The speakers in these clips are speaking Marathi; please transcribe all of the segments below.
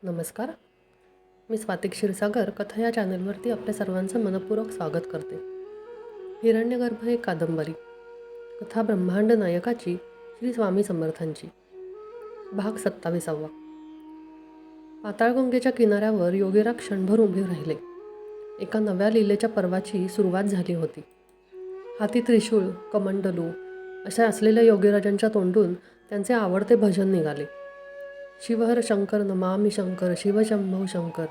नमस्कार. मी स्वाती क्षीरसागर कथा या चॅनलवरती आपल्या सर्वांचं मनपूर्वक स्वागत करते. हिरण्यगर्भ एक कादंबरी. कथा ब्रह्मांड नायकाची श्री स्वामी समर्थांची. भाग 27. पाताळगंगेच्या किनाऱ्यावर योगीराज क्षणभर उभे राहिले. एका नव्या लीलेच्या पर्वाची सुरुवात झाली होती. हाती त्रिशूळ, कमंडलू अशा असलेल्या योगीराजांच्या तोंडून त्यांचे आवडते भजन निघाले. शिवहर शंकर नमामि शंकर शिवशंभो शंकर,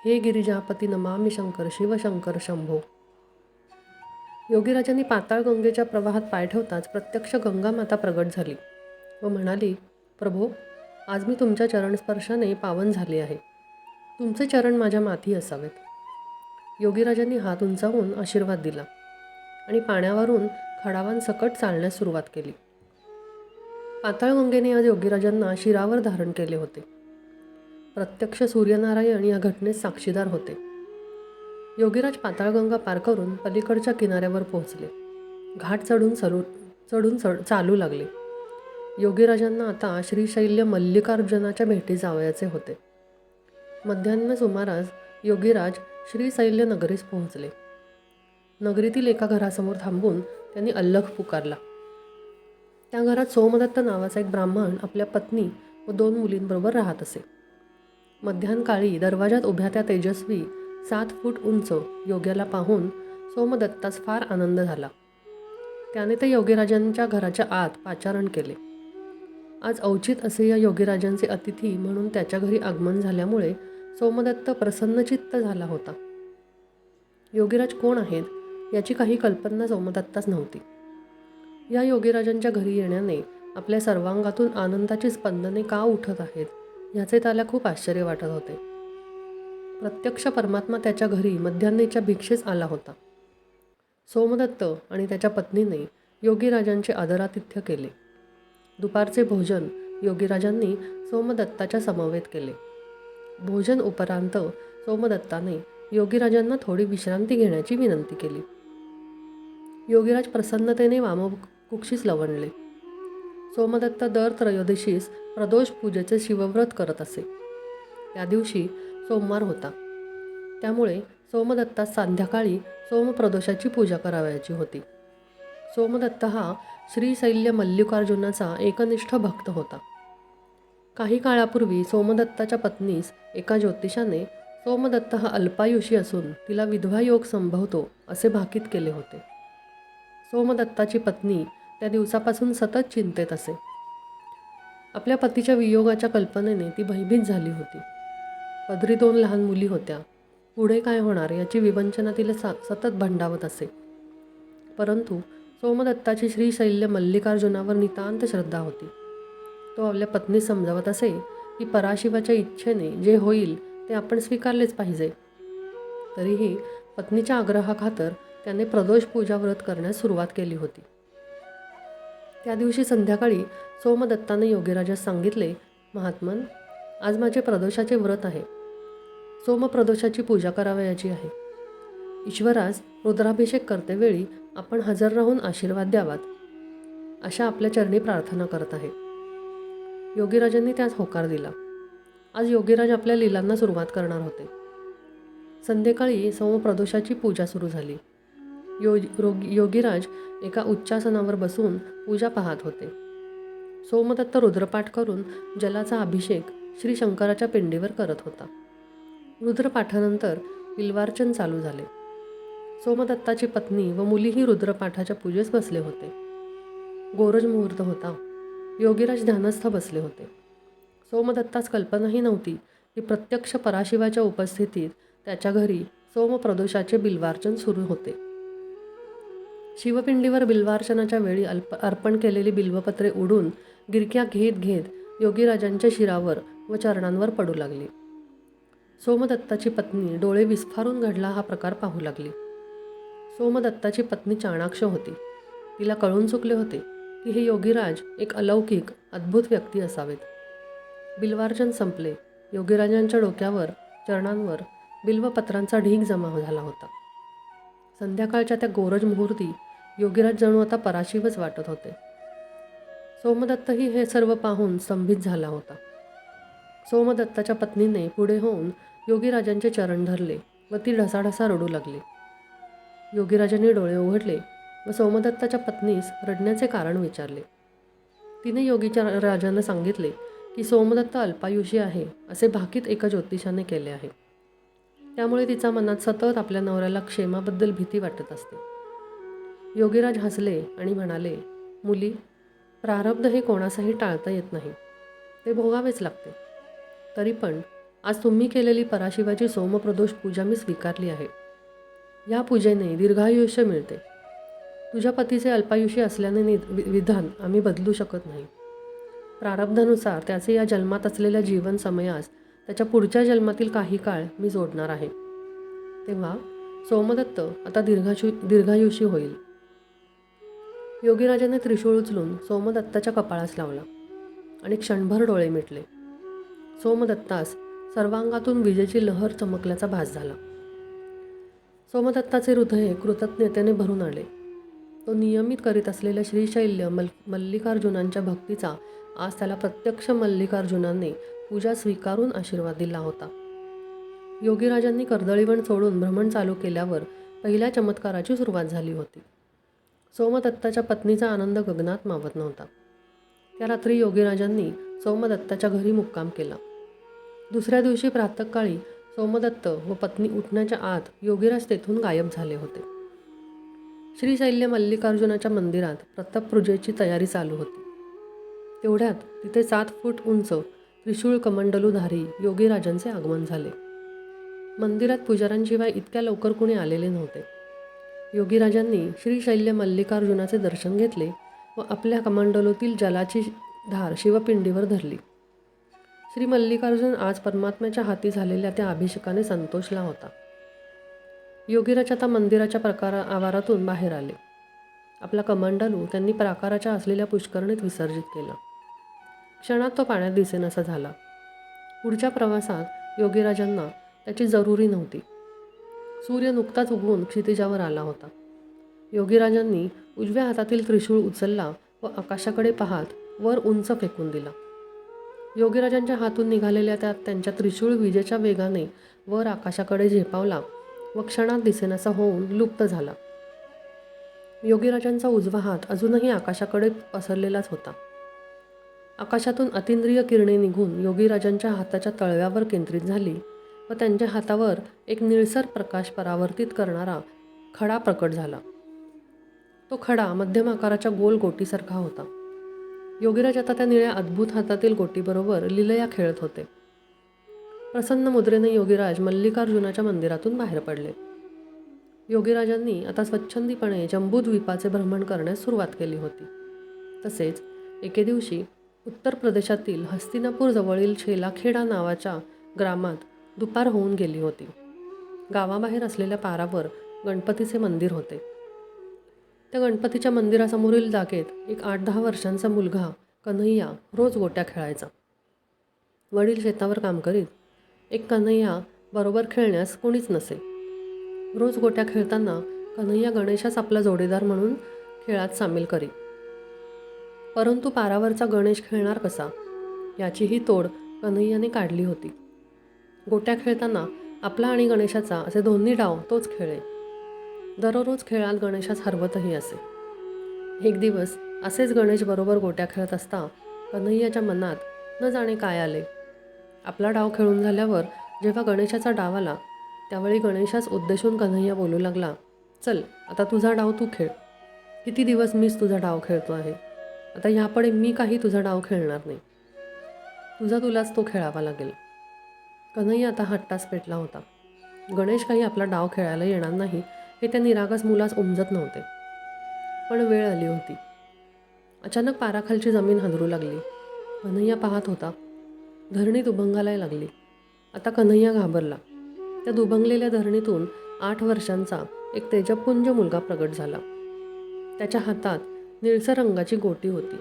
हे गिरिजापती नमामि शंकर शिवशंकर शंभो. योगीराजांनी पाताळगंगेच्या प्रवाहात पाय ठेवताच प्रत्यक्ष गंगा माता प्रगट झाली व म्हणाली, प्रभो, आज मी तुमच्या चरणस्पर्शाने पावन झाले आहे. तुमचे चरण माझ्या माथी असावेत. योगीराजांनी हात उंचावून आशीर्वाद दिला आणि पाण्यावरून खडावांसकट चालण्यास सुरुवात केली. पाताळगंगेने आज योगीराजांना शिरावर धारण केले होते. प्रत्यक्ष सूर्यनारायण या घटनेस साक्षीदार होते. योगीराज पाताळगंगा पार करून पलीकडच्या किनाऱ्यावर पोहोचले. घाट चढून चालू लागले. योगीराजांना आता श्रीशैल्य मल्लिकार्जुनाच्या भेटी जावयाचे होते. मध्यान्ह सुमारास योगीराज श्रीशैल्य नगरीस पोहोचले. नगरीतील एका घरासमोर थांबून त्यांनी अल्लख पुकारला. त्या घरात सोमदत्त नावाचा एक ब्राह्मण आपल्या पत्नी व 2 मुलींबरोबर राहत असे. मध्यान्हकाळी दरवाजात उभ्या त्या तेजस्वी 7 फूट उंच योग्याला पाहून सोमदत्तास फार आनंद झाला. त्याने ते योगीराजांच्या घराच्या आत पाचारण केले. आज औचित असे या योगीराजांचे अतिथी म्हणून त्याच्या घरी आगमन झाल्यामुळे सोमदत्त प्रसन्नचित्त झाला होता. योगीराज कोण आहेत याची काही कल्पना सोमदत्तास नव्हती. या योगीराजांच्या घरी येण्याने आपल्या सर्वांगातून आनंदाची स्पंदने का उठत आहेत याचे त्याला खूप आश्चर्य वाटत होते. प्रत्यक्ष परमात्मा त्याच्या घरी मध्यान्हीच्या भिक्षेस आला होता. सोमदत्त आणि त्याच्या पत्नीने योगीराजांचे आदरातिथ्य केले. दुपारचे भोजन योगीराजांनी सोमदत्ताच्या समवेत केले. भोजन उपरांत सोमदत्ताने योगीराजांना थोडी विश्रांती घेण्याची विनंती केली. योगीराज प्रसन्नतेने वामकुक्षीस लवणले. सोमदत्त दर त्रयोदशीस प्रदोष पूजेचे शिवव्रत करत असे. त्या दिवशी सोमवार होता. त्यामुळे सोमदत्तास संध्याकाळी सोमप्रदोषाची पूजा करावयाची होती. सोमदत्त हा श्रीशैल्य मल्लिकार्जुनाचा एकनिष्ठ भक्त होता. काही काळापूर्वी सोमदत्ताच्या पत्नीस एका ज्योतिषाने सोमदत्त हा अल्पायुषी असून तिला विधवा योग संभवतो असे भाकीत केले होते. सोमदत्ताची पत्नी त्या दिवसापासून सतत चिंतेत असे. आपल्या पतीच्या वियोगाच्या कल्पनेने ती भयभीत झाली होती. पदरी 2 लहान मुली होत्या. पुढे काय होणार याची विवंचना तिला सतत भंडावत असे. परंतु सोमदत्ताची श्रीशैल्य मल्लिकार्जुनावर नितांत श्रद्धा होती. तो आपल्या पत्नीस समजावत असे की पराशिवाच्या इच्छेने जे होईल ते आपण स्वीकारलेच पाहिजे. तरीही पत्नीच्या आग्रहाखातर त्याने प्रदोष पूजा व्रत करण्यास सुरुवात केली होती. त्या दिवशी संध्याकाळी सोमदत्ताने योगीराजास सांगितले, महात्मन, आज माझे प्रदोषाचे व्रत आहे. सोमप्रदोषाची पूजा करावयाची आहे. ईश्वरास रुद्राभिषेक करतेवेळी आपण हजर राहून आशीर्वाद द्यावात, अशा आपल्या चरणी प्रार्थना करत आहे. योगीराजांनी त्यास होकार दिला. आज योगीराज आपल्या लीलांना सुरुवात करणार होते. संध्याकाळी सोमप्रदोषाची पूजा सुरू झाली. योगीराज एका उच्चासनावर बसून पूजा पाहत होते. सोमदत्त रुद्रपाठ करून जलाचा अभिषेक श्री शंकराच्या पिंडीवर करत होता. रुद्रपाठानंतर बिल्वार्चन चालू झाले. सोमदत्ताची पत्नी व मुलीही रुद्रपाठाच्या पूजेस बसले होते. गोरज मुहूर्त होता. योगीराज ध्यानस्थ बसले होते. सोमदत्तास कल्पनाही नव्हती की प्रत्यक्ष पराशिवाच्या उपस्थितीत त्याच्या घरी सोमप्रदोषाचे बिल्वार्चन सुरू होते. शिवपिंडीवर बिल्वार्चनाच्या वेळी अर्पण केलेली बिल्वपत्रे उडून गिरक्या घेत घेत योगीराजांच्या शिरावर व चरणांवर पडू लागली. सोमदत्ताची पत्नी डोळे विस्फारून घडला हा प्रकार पाहू लागली. सोमदत्ताची पत्नी चाणाक्ष होती. तिला कळून चुकले होते की हे योगीराज एक अलौकिक अद्भुत व्यक्ती असावेत. बिल्वार्चन संपले. योगीराजांच्या डोक्यावर चरणांवर बिल्वपत्रांचा ढीग जमा झाला होता. संध्याकाळच्या त्या गोरज मुहूर्ती योगीराज जणू आता पराशिवच वाटत होते. सोमदत्तही हे सर्व पाहून स्तंभित झाला होता. सोमदत्ताच्या पत्नीने पुढे होऊन योगीराजांचे चरण धरले व ती ढसाढसा रडू लागली. योगीराजांनी डोळे उघडले व सोमदत्ताच्या पत्नीस रडण्याचे कारण विचारले. तिने योगीच्या राजांना सांगितले की सोमदत्त अल्पायुषी आहे असे भाकीत एका ज्योतिषाने केले आहे. त्यामुळे तिचा मनात सतत आपल्या नवऱ्याला क्षेमाबद्दल भीती वाटत असते. योगीराज हसले आणि म्हणाले, मुली, प्रारब्ध हे कोणासही टाळता येत नाही, ते भोगावेच लागते. तरी पण आज तुम्ही केलेली पराशिवाची सोमप्रदोष पूजा मी स्वीकारली आहे. या पूजेने दीर्घायुष्य मिळते. तुझ्या पतीचे अल्पायुषी असल्याने विधान आम्ही बदलू शकत नाही. प्रारब्धानुसार त्याचे या जन्मात असलेल्या जीवन समयास त्याच्या पुढच्या जन्मातील काही काळ मी जोडणार आहे. तेव्हा सोमदत्त आता दीर्घायुषी होईल. योगीराजाने त्रिशूळ उचलून सोमदत्ताच्या कपाळास लावला आणि क्षणभर डोळे मिटले. सोमदत्तास सर्वांगातून विजेची लहर चमकल्याचा भास झाला. सोमदत्ताचे हृदय कृतज्ञतेने भरून आले. तो नियमित करीत असलेल्या श्रीशैल्य मल्लिकार्जुनांच्या भक्तीचा आज त्याला प्रत्यक्ष मल्लिकार्जुनाने पूजा स्वीकारून आशीर्वाद दिला होता. योगीराजांनी कर्दळीवण सोडून भ्रमण चालू केल्यावर पहिल्या चमत्काराची सुरुवात झाली होती. सोमदत्ताच्या पत्नीचा आनंद गगनात मावत नव्हता. त्या रात्री योगीराजांनी सोमदत्ताच्या घरी मुक्काम केला. दुसऱ्या दिवशी प्रातःकाळी सोमदत्त व पत्नी उठण्याच्या आत योगीराज तेथून गायब झाले होते. श्रीशैल्य मल्लिकार्जुनाच्या मंदिरात प्रतापपूजेची तयारी चालू होती. तेवढ्यात तिथे 7 फूट उंच त्रिशूळ कमंडलूधारी योगीराजांचे आगमन झाले. मंदिरात पुजाऱ्यांशिवाय इतक्या लवकर कुणी आलेले नव्हते. योगीराजांनी श्रीशैल्य मल्लिकार्जुनाचे दर्शन घेतले व आपल्या कमंडलूतील जलाची धार शिवपिंडीवर धरली. श्री मल्लिकार्जुन आज परमात्म्याच्या हाती झालेल्या त्या अभिषेकाने संतोषला होता. योगीराज आता मंदिराच्या आवारातून बाहेर आले. आपला कमंडलू त्यांनी प्राकाराच्या असलेल्या पुष्करणीत विसर्जित केला. क्षणात तो पाण्यात दिसेनासा झाला. पुढच्या प्रवासात योगीराजांना त्याची जरुरी नव्हती. सूर्य नुकताच उगवून क्षितिजावर आला होता. योगीराजांनी उजव्या हातातील त्रिशूळ उचलला व आकाशाकडे पाहत वर उंच फेकून दिला. योगीराजांच्या हातून निघालेल्या त्यांच्या त्रिशूळ विजेच्या वेगाने वर आकाशाकडे झेपावला व क्षणात दिसेनासा होऊन लुप्त झाला. योगीराजांचा उजवा हात अजूनही आकाशाकडे पसरलेलाच होता. आकाशातून अतिंद्रिय किरणे निघून योगीराजांच्या हाताच्या तळव्यावर केंद्रित झाली व त्यांच्या हातावर एक निळसर प्रकाश परावर्तित करणारा खडा प्रकट झाला. तो खडा मध्यम आकाराच्या गोल गोटीसारखा होता. योगीराज आता त्या निळ्या अद्भुत हातातील गोटीबरोबर लीलया खेळत होते. प्रसन्न मुद्रेने योगीराज मल्लिकार्जुनाच्या मंदिरातून बाहेर पडले. योगीराजांनी आता स्वच्छंदीपणे जंबूद्वीपाचे भ्रमण करण्यास सुरुवात केली होती. तसेच एके दिवशी उत्तर प्रदेशातील हस्तिनापूर जवळील शेलाखेडा नावाच्या ग्रामात दुपार होऊन गेली होती. गावाबाहेर असलेल्या पारावर गणपतीचे मंदिर होते. त्या गणपतीच्या मंदिरासमोरील जागेत एक 8-10 वर्षांचा मुलगा कन्हैया रोज गोट्या खेळायचा. वडील शेतावर काम करीत. एक कन्हैया बरोबर खेळण्यास कोणीच नसे. रोज गोट्या खेळताना कन्हैया गणेशाच आपला जोडीदार म्हणून खेळात सामील करी. परंतु पारावरचा गणेश खेळणार कसा याचीही तोड कन्हैयाने काढली होती. गोट्या खेळताना आपला आणि गणेशाचा असे दोन्ही डाव तोच खेळे. दररोज खेळात गणेशास हरवतही असे. एक दिवस असेच गणेश बरोबर गोट्या खेळत असता कन्हैयाच्या मनात न जाणे काय आले. आपला डाव खेळून झाल्यावर जेव्हा गणेशाचा डाव आला त्यावेळी गणेशास उद्देशून कन्हैया बोलू लागला, चल आता तुझा डाव तू खेळ. किती दिवस मीच तुझा डाव खेळतो आहे. आता ह्यापुढे मी काही तुझा डाव खेळणार नाही. तुलाच तो खेळावा लागेल. कन्हैया आता हट्टास पेटला होता. गणेश काही आपला डाव खेळायला येणार नाही हे त्या निरागस मुलास उमजत नव्हते. पण वेळ आली होती. अचानक पाराखालची जमीन हादरू लागली. कन्हैया पाहत होता. धरणी दुभंगायला लागली. आता कन्हैया घाबरला. त्या दुभंगलेल्या धरणीतून 8 वर्षांचा एक तेजपुंज मुलगा प्रगट झाला. त्याच्या हातात निळसर रंगाची गोटी होती.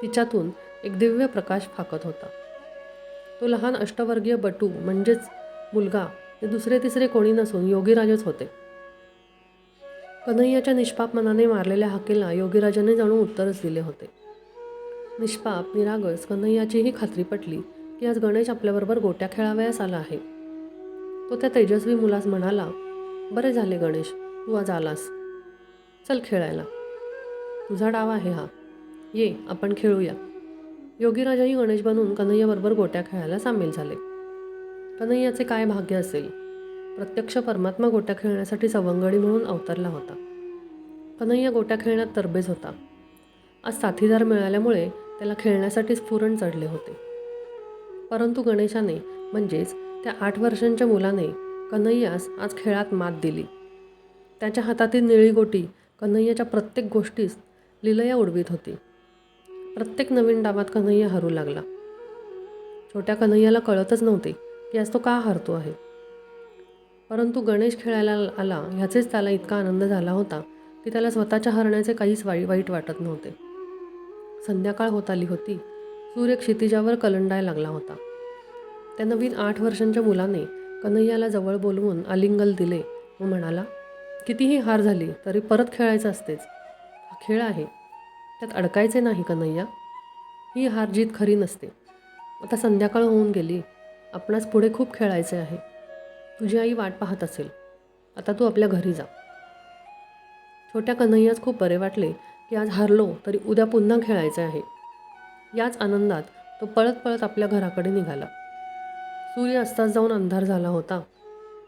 तिच्यातून एक दिव्य प्रकाश फाकत होता. तो लहान अष्टवर्गीय बटू म्हणजेच मुलगा हे दुसरे तिसरे कोणी नसून योगीराजच होते. कन्हैयाच्या निष्पाप मनाने मारलेल्या हाकेला योगीराजाने जणू उत्तरच दिले होते. निष्पाप निरागस कन्हैयाचीही खात्री पटली की आज गणेश आपल्याबरोबर गोट्या खेळावयास आला आहे. तो त्या तेजस्वी मुलास म्हणाला, बरे झाले गणेश, तू आज आलास. चल खेळायला. तुझा डाव आहे हा. ये आपण खेळूया. योगीराजही गणेश बनून कन्हैयाबरोबर गोट्या खेळायला सामील झाले. कन्हैयाचे काय भाग्य असेल. प्रत्यक्ष परमात्मा गोट्या खेळण्यासाठी सवंगडी म्हणून अवतरला होता. कन्हैया गोट्या खेळण्यात तरबेज होता. आज साथीदार मिळाल्यामुळे त्याला खेळण्यासाठी स्फुरण चढले होते. परंतु गणेशाने म्हणजेच त्या 8 वर्षांच्या मुलाने कन्हैयास आज खेळात मात दिली. त्याच्या हातातील निळी गोटी कन्हैयाच्या प्रत्येक गोष्टीस लिलया उडवीत होती. प्रत्येक नवीन डावात कन्हैया हरू लागला. छोट्या कन्हैयाला कळतच नव्हते की आज तो का हारतो आहे. परंतु गणेश खेळायला आला ह्याचेच त्याला इतका आनंद झाला होता की त्याला स्वतःच्या हरण्याचे काहीच वाईट वाटत नव्हते. संध्याकाळ होत आली होती. सूर्य क्षितिजावर कलंडायला लागला होता. त्या नवीन 8 वर्षांच्या मुलाने कन्हैयाला जवळ बोलवून आलिंगन दिले व म्हणाला, कितीही हार झाली तरी परत खेळायचं असतेच. हा खेळ आहे, त्यात अडकायचे नाही कन्हैया. ही हार जीत खरी नसते. आता संध्याकाळ होऊन गेली. आपणास पुढे खूप खेळायचे आहे. तुझी आई वाट पाहत असेल. आता तू आपल्या घरी जा. छोट्या कन्हैयास खूप बरे वाटले की आज हारलो तरी उद्या पुन्हा खेळायचे आहे. याच आनंदात तो पळत पळत आपल्या घराकडे निघाला. सूर्य अस्तास जाऊन अंधार झाला होता.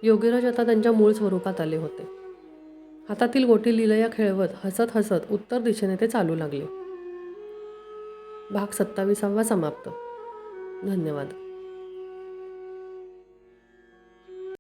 योगीराज आता त्यांच्या मूळ स्वरूपात आले होते. हातातील गोटी लिलया खेळवत हसत हसत उत्तर दिशेने ते चालू लागले. भाग 27 समाप्त. धन्यवाद.